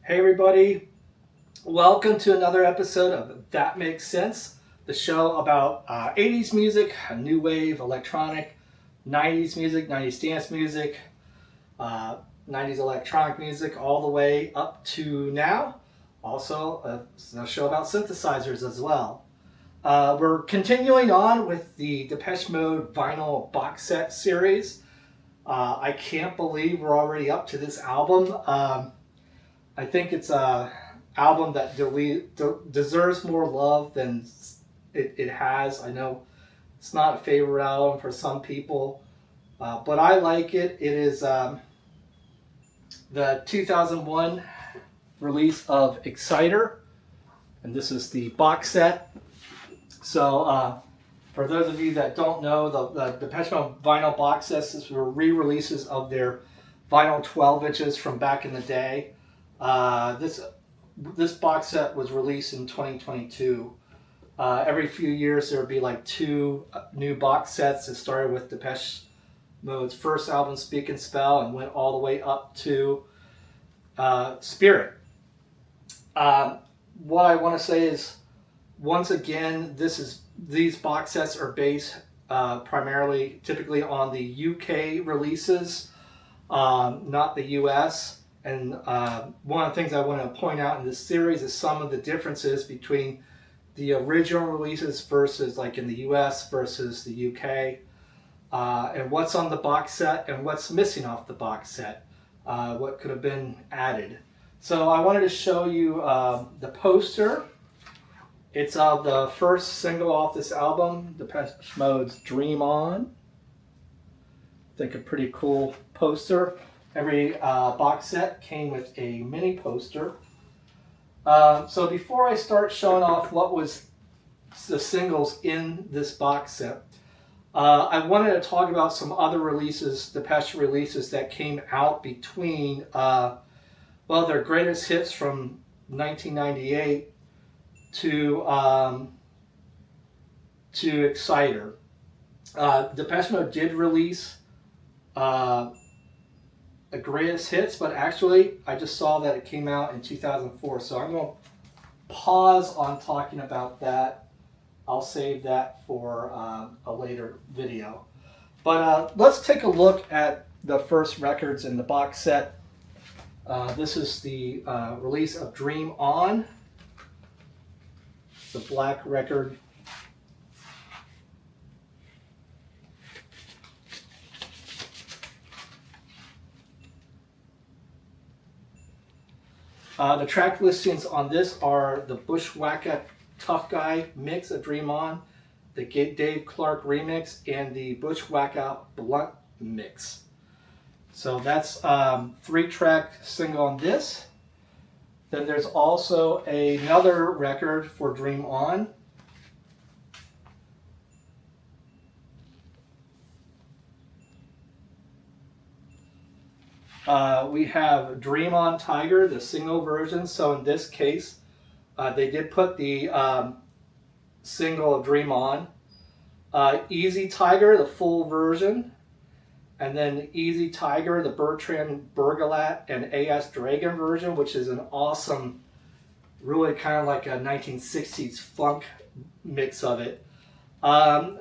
Hey everybody, welcome to another episode of That Makes Sense, the show about 80s music, new wave, electronic, 90s music, 90s dance music, 90s electronic music, all the way up to now. Also, a show about synthesizers as well. We're continuing on with the Depeche Mode vinyl box set series. I can't believe we're already up to this album. I think it's an album that deserves more love than it has. I know it's not a favorite album for some people, but I like it. It is the 2001 release of Exciter, and this is the box set. So for those of you that don't know, the Depeche Mode vinyl box sets were re-releases of their vinyl 12 inches from back in the day. This box set was released in 2022. Every few years there would be like two new box sets. It started with Depeche Mode's first album, Speak and Spell, and went all the way up to Spirit. What I want to say is, once again, these box sets are based primarily, typically on the UK releases, not the US. And one of the things I want to point out in this series is some of the differences between the original releases versus like in the US versus the UK, and what's on the box set and what's missing off the box set, what could have been added. So I wanted to show you the poster. It's of the first single off this album, Depeche Mode's Dream On. I think a pretty cool poster. Every box set came with a mini poster. So before I start showing off what was the singles in this box set, I wanted to talk about some other releases, Depeche releases that came out between, their greatest hits from 1998 to Exciter. Depeche Mode did release the greatest hits, but actually I just saw that it came out in 2004, so I'm going to pause on talking about that. I'll save that for a later video. But let's take a look at the first records in the box set. This is the release of Dream On, the black record. The track listings on this are the Bushwacka Tough Guy mix of Dream On, the Dave Clark remix, and the Bushwacka Blunt mix. So that's 3-track single on this. Then there's also another record for Dream On. We have Dream On Tiger, the single version. So in this case, they did put the single of Dream On. Easy Tiger, the full version. And then Easy Tiger, the Bertrand Bergalat and A.S. Dragon version, which is an awesome, really kind of like a 1960s funk mix of it.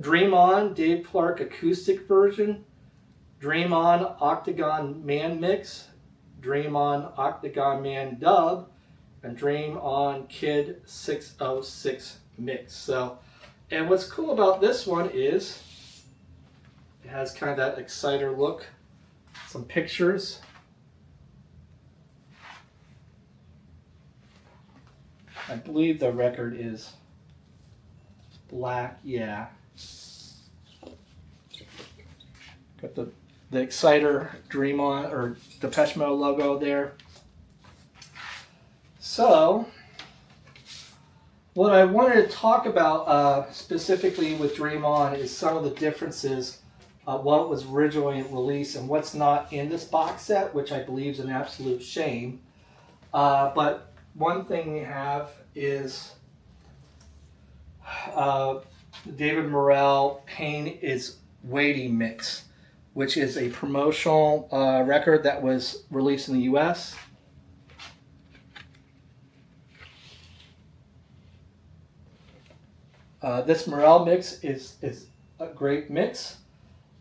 Dream On, Dave Clark acoustic version. Dream On Octagon Man mix, Dream On Octagon Man dub, and Dream On Kid 606 mix. So, and what's cool about this one is it has kind of that Exciter look. Some pictures. I believe the record is black. Yeah. Got the Exciter Dream On or Depeche Mode logo there. So, what I wanted to talk about specifically with Dream On is some of the differences of what was originally released and what's not in this box set, which I believe is an absolute shame. But one thing we have is David Morrell Pain is Weighty mix, which is a promotional record that was released in the US. This Morel mix is a great mix.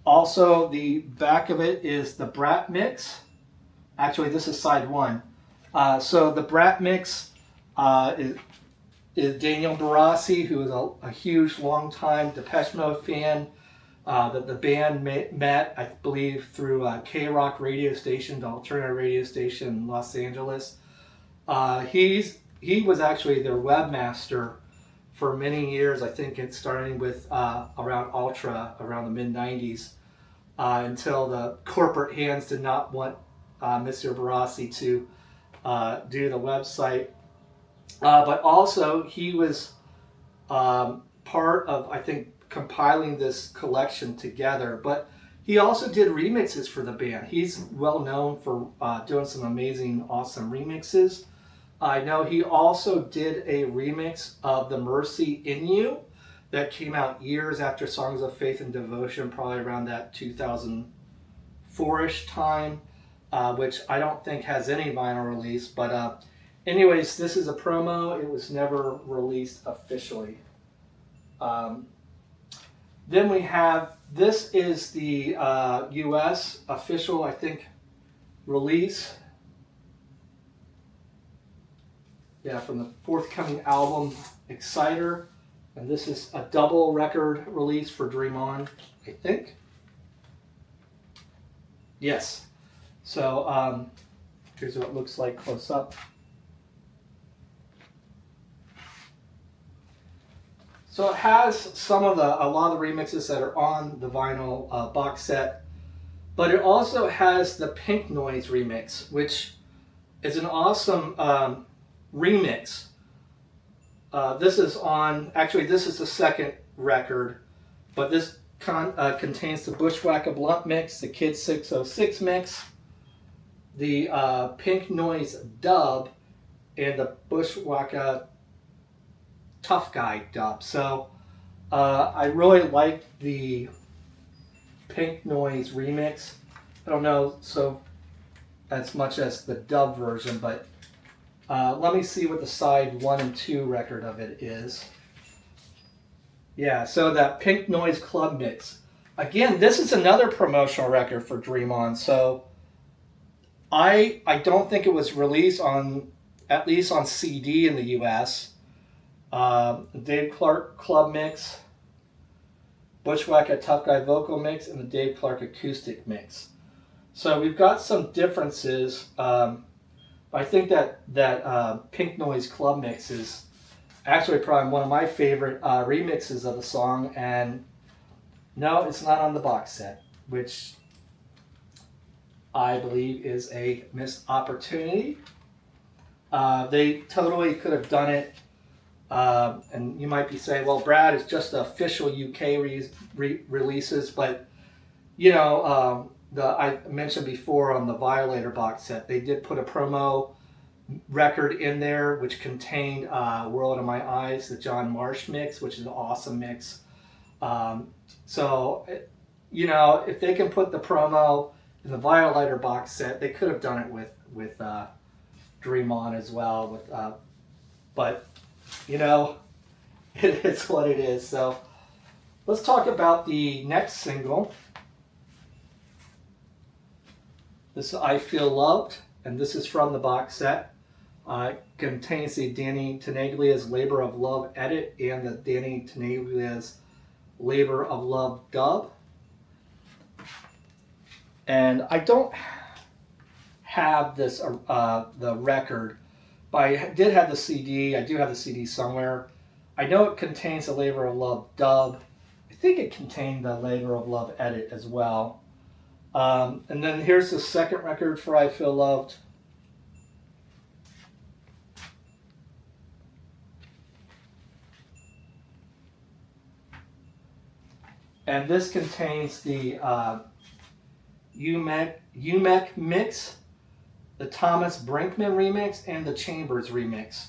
Also, the back of it is the Brat mix. Actually, this is side one. So the Brat mix is Daniel Barassi, who is a huge, long-time Depeche Mode fan. That the band met, I believe, through K-Rock radio station, the alternative radio station in Los Angeles. He was actually their webmaster for many years. I think it's starting with around Ultra, around the mid-90s, until the corporate hands did not want Mr. Barassi to do the website. But also, he was part of, I think, compiling this collection together. But he also did remixes for the band. He's well known for doing some amazing, awesome remixes. I know he also did a remix of The Mercy in You that came out years after Songs of Faith and Devotion, probably around that 2004-ish time, which I don't think has any vinyl release. But anyways, this is a promo. It was never released officially. Then we have, this is the US official, I think, release. Yeah, from the forthcoming album, Exciter. And this is a double record release for Dream On, I think. Yes. So here's what it looks like close up. So it has some of a lot of the remixes that are on the vinyl box set, but it also has the Pink Noise remix, which is an awesome remix. This is on, actually this is the second record, but this contains the Bushwhacker Blunt mix, the Kid 606 mix, the Pink Noise dub, and the Bushwhacker Tough Guy dub. So I really like the Pink Noise remix. I don't know so as much as the dub version, but let me see what the side 1 and 2 record of it is. Yeah, so that Pink Noise Club mix. Again, this is another promotional record for Dream On. So I don't think it was released on, at least on CD in the US. Dave Clark Club mix, Bushwhacker Tough Guy vocal mix, and the Dave Clark acoustic mix. So we've got some differences. I think that Pink Noise Club mix is actually probably one of my favorite remixes of the song, and no, it's not on the box set, which I believe is a missed opportunity. They totally could have done it. And you might be saying, well, Brad, it's just the official UK releases, but you know, I mentioned before on the Violator box set, they did put a promo record in there which contained World of My Eyes, the John Marsh mix, which is an awesome mix. So, you know, if they can put the promo in the Violator box set, they could have done it with Dream On as well. But you know, it's what it is. So let's talk about the next single. This is I Feel Loved, and this is from the box set. It contains the Danny Tenaglia's Labor of Love edit and the Danny Tenaglia's Labor of Love dub. And I don't have this, the record, but I did have the CD. I do have the CD somewhere. I know it contains the Labor of Love dub. I think it contained the Labor of Love edit as well. And then here's the second record for I Feel Loved. And this contains the UMEC mix, the Thomas Brinkman remix, and the Chambers remix,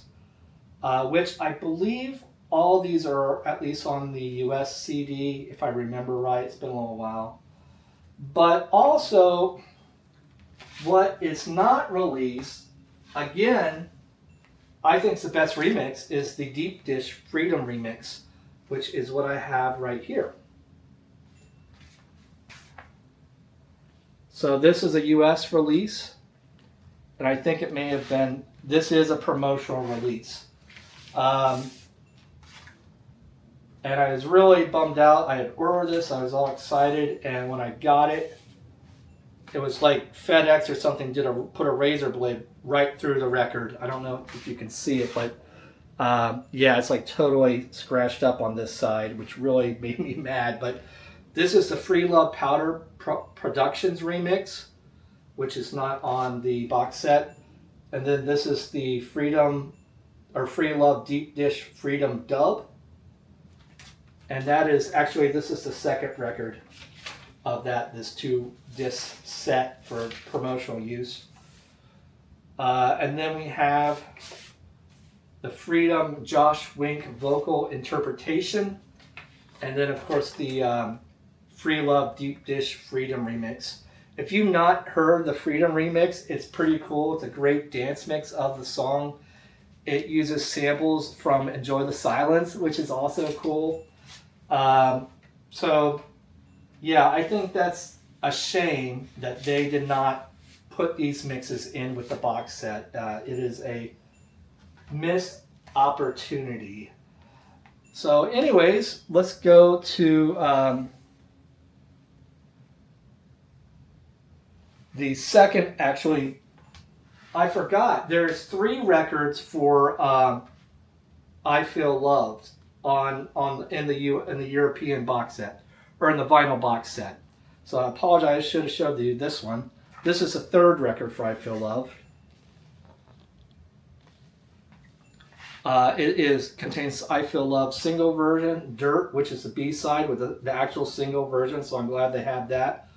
which I believe all these are at least on the US CD, if I remember right. It's been a little while. But also, what is not released, again, I think it's the best remix, is the Deep Dish Freedom remix. which is what I have right here. So this is a US release, and I think it may have been, this is a promotional release. And I was really bummed out. I had ordered this, I was all excited, and when I got it, it was like FedEx or something put a razor blade right through the record. I don't know if you can see it, but yeah, it's like totally scratched up on this side, which really made me mad. But this is the Free Love Powder Productions remix, which is not on the box set. And then this is the Free Love Deep Dish Freedom dub. And that is actually, this is the second record of this 2-disc set for promotional use. And then we have the Freedom Josh Wink vocal interpretation. And then of course the Free Love Deep Dish Freedom remix. If you've not heard the Freedom remix, it's pretty cool. It's a great dance mix of the song. It uses samples from Enjoy the Silence, which is also cool. So yeah, I think that's a shame that they did not put these mixes in with the box set. It is a missed opportunity. So anyways, let's go to the second. Actually, I forgot. There's 3 records for I Feel Loved in the European box set, or in the vinyl box set. So I apologize, I should have showed you this one. This is the 3rd record for I Feel Loved. It contains I Feel Love single version, Dirt, which is the B-side with the actual single version, so I'm glad they have that.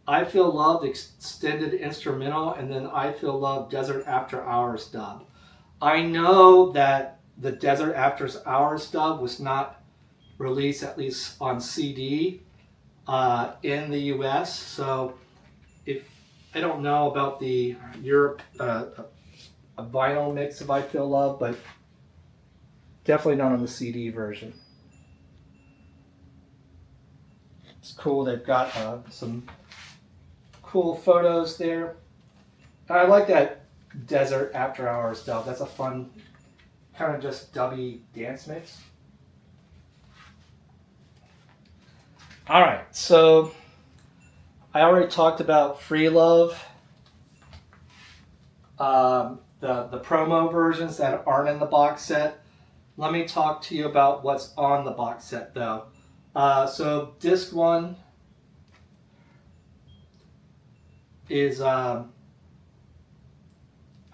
I Feel Loved extended instrumental, and then I Feel Love Desert After Hours dub. I know that the Desert After Hours dub was not released, at least on CD, in the US, so I don't know about the Europe a vinyl mix of I Feel Love, but definitely not on the CD version. It's cool. They've got some cool photos there. I like that Desert After Hours stuff. That's a fun kind of just dubby dance mix. All right, so I already talked about Free Love. The promo versions that aren't in the box set. Let me talk to you about what's on the box set though. So disc 1 is, I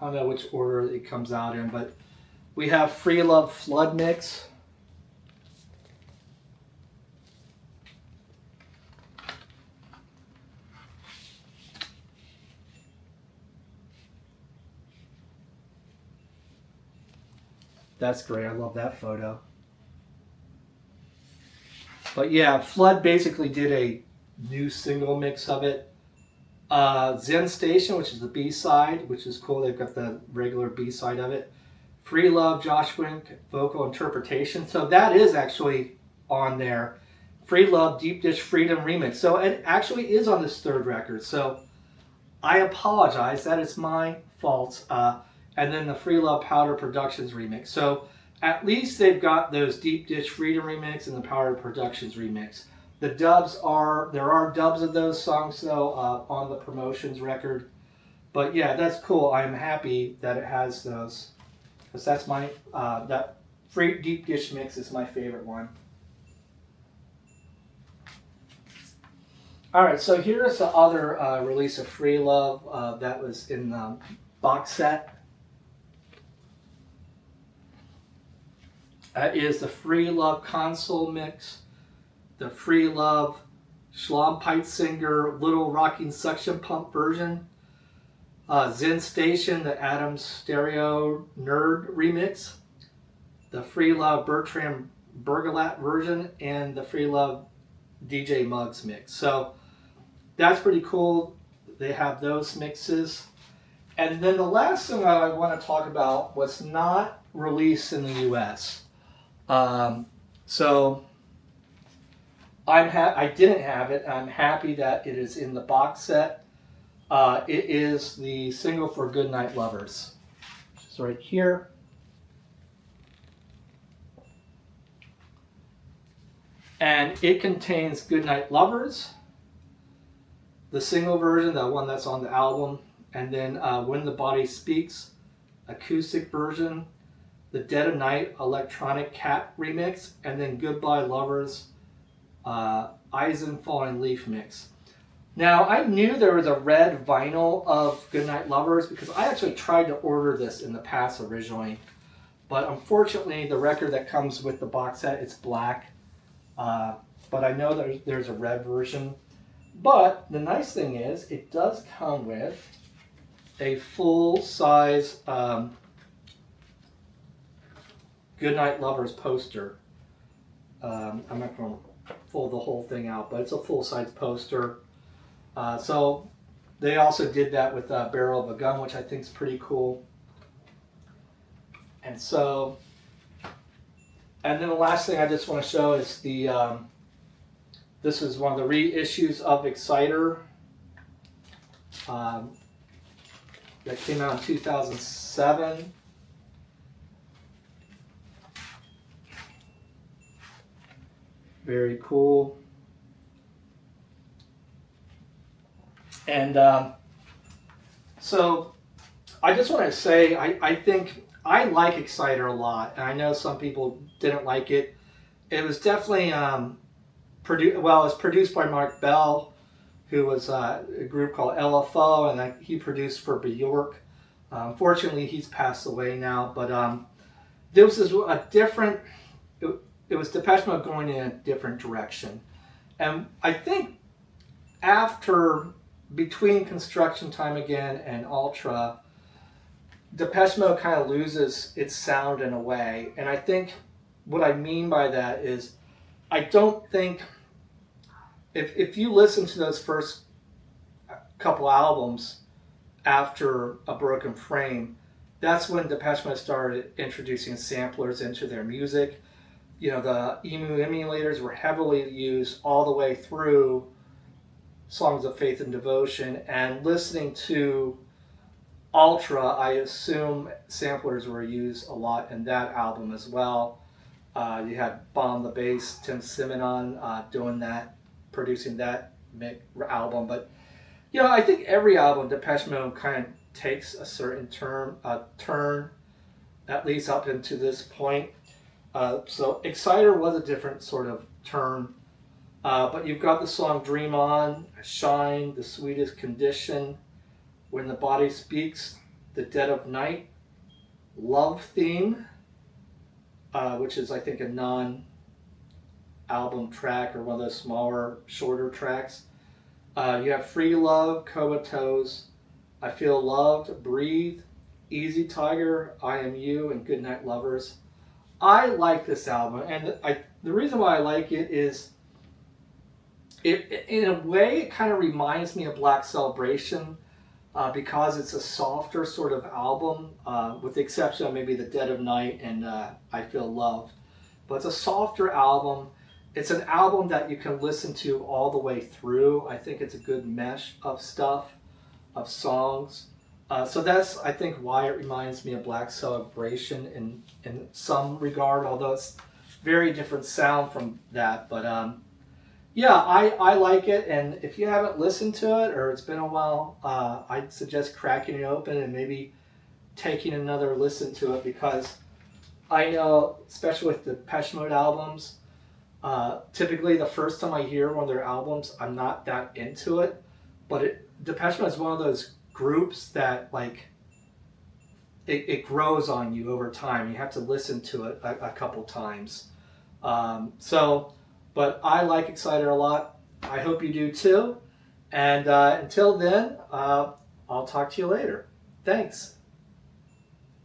don't know which order it comes out in, but we have Free Love Flood Mix. That's great. I love that photo. But yeah, Flood basically did a new single mix of it. Zen Station, which is the B-side, which is cool. They've got the regular B-side of it. Free Love, Josh Wink, vocal interpretation. So that is actually on there. Free Love, Deep Dish Freedom remix. So it actually is on this 3rd record. So I apologize. That is my fault. And then the Free Love Powder Productions remix. So at least they've got those Deep Dish Freedom remix and the Powder Productions remix. The dubs there are dubs of those songs though on the promotions record. But yeah, that's cool. I'm happy that it has those. Because that's my, that free Deep Dish mix is my favorite one. Alright, so here's the other release of Free Love that was in the box set. That is the Free Love console mix, the Free Love Schlumpeitzinger Little Rocking Suction Pump version, Zen Station, the Adams Stereo Nerd remix, the Free Love Bertram Bergalat version, and the Free Love DJ Muggs mix. So that's pretty cool. They have those mixes. And then the last thing I want to talk about was not released in the US. So I didn't have it. I'm happy that it is in the box set. It is the single for Goodnight Lovers, which is right here. And it contains Goodnight Lovers, the single version, the one that's on the album, and then When the Body Speaks, acoustic version, the Dead of Night electronic cat remix, and then Goodbye Lovers, Eisen Falling Leaf mix. Now, I knew there was a red vinyl of Goodnight Lovers because I actually tried to order this in the past originally. But unfortunately, the record that comes with the box set, it's black. But I know there's a red version. But the nice thing is, it does come with a full-size Goodnight Lovers poster. I'm not going to pull the whole thing out, but it's a full-size poster. So they also did that with Barrel of a Gun, which I think is pretty cool. And so, and then the last thing I just want to show is the, this is one of the reissues of Exciter that came out in 2007. Very cool. And so I just want to say, I think I like Exciter a lot, and I know some people didn't like it. It was definitely it was produced by Mark Bell, who was a group called LFO, and he produced for Bjork. Unfortunately, he's passed away now, but this was a different. It was Depeche Mode going in a different direction, and I think between Construction Time Again and Ultra, Depeche Mode kind of loses its sound in a way. And I think what I mean by that is, I don't think, if you listen to those first couple albums after A Broken Frame, that's when Depeche Mode started introducing samplers into their music. You know, the EMU emulators were heavily used all the way through Songs of Faith and Devotion, and listening to Ultra, I assume samplers were used a lot in that album as well. You had Bomb the Bass, Tim Simonon doing that, producing that album. But, you know, I think every album, Depeche Mode kind of takes a certain turn, at least up into this point. So Exciter was a different sort of turn. But you've got the song Dream On, Shine, The Sweetest Condition, When the Body Speaks, The Dead of Night, Love Theme, which is, I think, a non-album track or one of those smaller, shorter tracks. You have Free Love, Comatose, I Feel Loved, Breathe, Easy Tiger, I Am You, and Goodnight Lovers. I like this album, and the reason why I like it is, in a way, it kind of reminds me of Black Celebration because it's a softer sort of album, with the exception of maybe The Dead of Night and I Feel Loved. But it's a softer album. It's an album that you can listen to all the way through. I think it's a good mesh of stuff, of songs. So that's, I think, why it reminds me of Black Celebration in some regard, although it's very different sound from that. But yeah, I like it, and if you haven't listened to it, or it's been a while, I'd suggest cracking it open and maybe taking another listen to it, because I know, especially with the Depeche Mode albums, typically the first time I hear one of their albums, I'm not that into it, but Depeche Mode is one of those groups that, like, it grows on you over time. You have to listen to it a couple times. But I like Exciter a lot. I hope you do too. And until then, I'll talk to you later. Thanks.